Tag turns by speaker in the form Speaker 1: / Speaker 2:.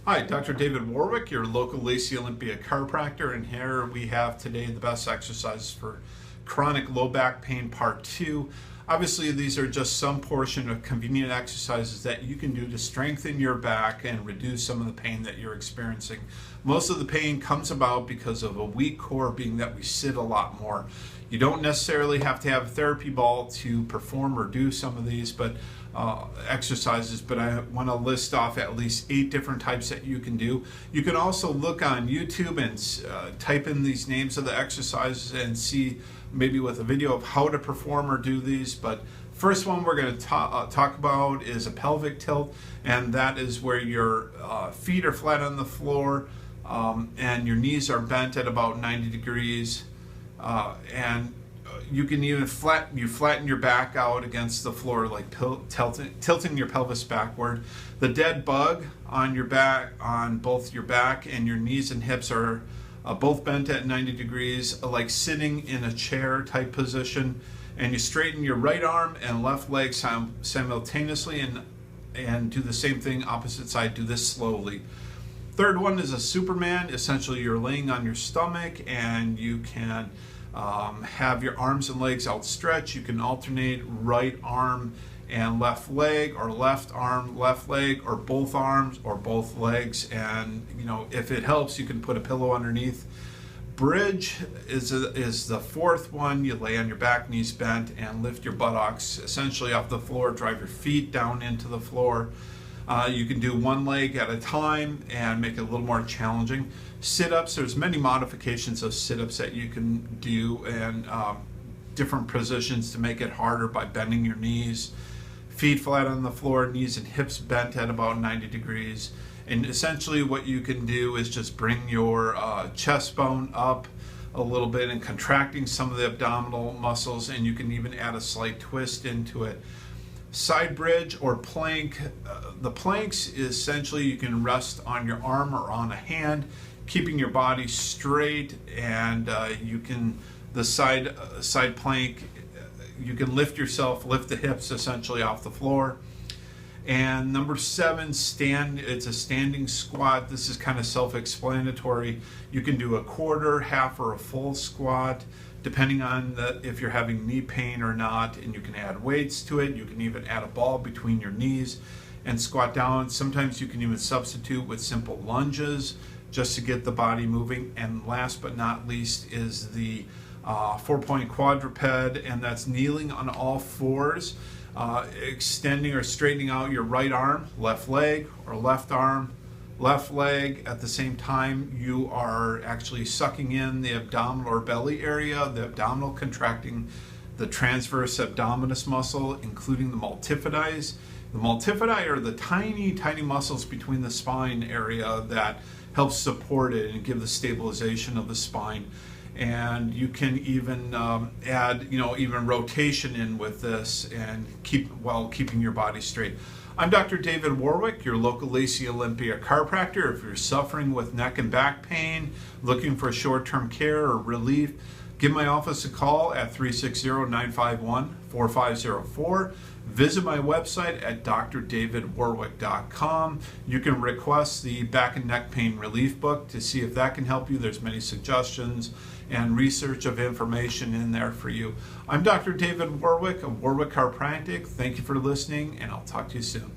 Speaker 1: Hi, Dr. David Warwick, your local Lacey chiropractor, and here we have today the best exercises for chronic low back pain part 2. Obviously, these are just some portion of convenient exercises that you can do to strengthen your back and reduce some of the pain that you're experiencing. Most of the pain comes about because of a weak core, being that we sit a lot more. You don't necessarily have to have a therapy ball to perform or do some of these exercises, but I want to list off at least 8 different types that you can do. You can also look on YouTube and type in these names of the exercises and see maybe with a video of how to perform or do these. But first one we're going to talk about is a pelvic tilt, and that is where your feet are flat on the floor and your knees are bent at about 90 degrees. And you can even flatten your back out against the floor, like tilting your pelvis backward. The dead bug on your back, on both your back and your knees and hips, are both bent at 90 degrees, like sitting in a chair type position. And you straighten your right arm and left leg simultaneously and do the same thing opposite side. Do this slowly. Third one is a Superman. Essentially, you're laying on your stomach and you can have your arms and legs outstretched. You can alternate right arm and left leg, or left arm, left leg, or both arms or both legs. And if it helps, you can put a pillow underneath. Bridge is the fourth one. You lay on your back, knees bent, and lift your buttocks essentially off the floor. Drive your feet down into the floor. You can do one leg at a time and make it a little more challenging. Sit-ups, there's many modifications of sit-ups that you can do, and different positions to make it harder by bending your knees. Feet flat on the floor, knees and hips bent at about 90 degrees. And essentially what you can do is just bring your chest bone up a little bit and contracting some of the abdominal muscles, and you can even add a slight twist into it. Side bridge or plank. The planks is essentially you can rest on your arm or on a hand, keeping your body straight, and you can the side plank. You can lift the hips essentially off the floor. And number 7, stand. It's a standing squat. This is kind of self-explanatory. You can do a quarter, half, or a full squat, depending on if you're having knee pain or not, and you can add weights to it. You can even add a ball between your knees and squat down. Sometimes you can even substitute with simple lunges just to get the body moving. And last but not least is the 4-point quadruped, and that's kneeling on all fours, extending or straightening out your right arm, left leg, or left arm, left leg. At the same time, you are actually sucking in the abdominal or belly area, the abdominal, contracting the transverse abdominis muscle, including the multifidi. The multifidi are the tiny muscles between the spine area that helps support it and give the stabilization of the spine. And you can even add, even rotation in with this, and keeping your body straight. I'm Dr. David Warwick, your local Lacey chiropractor. If you're suffering with neck and back pain, looking for short-term care or relief, give my office a call at 360-951-4504. Visit my website at drdavidwarwick.com. You can request the back and neck pain relief book to see if that can help you. There's many suggestions and research of information in there for you. I'm Dr. David Warwick of Warwick Chiropractic. Thank you for listening, and I'll talk to you soon.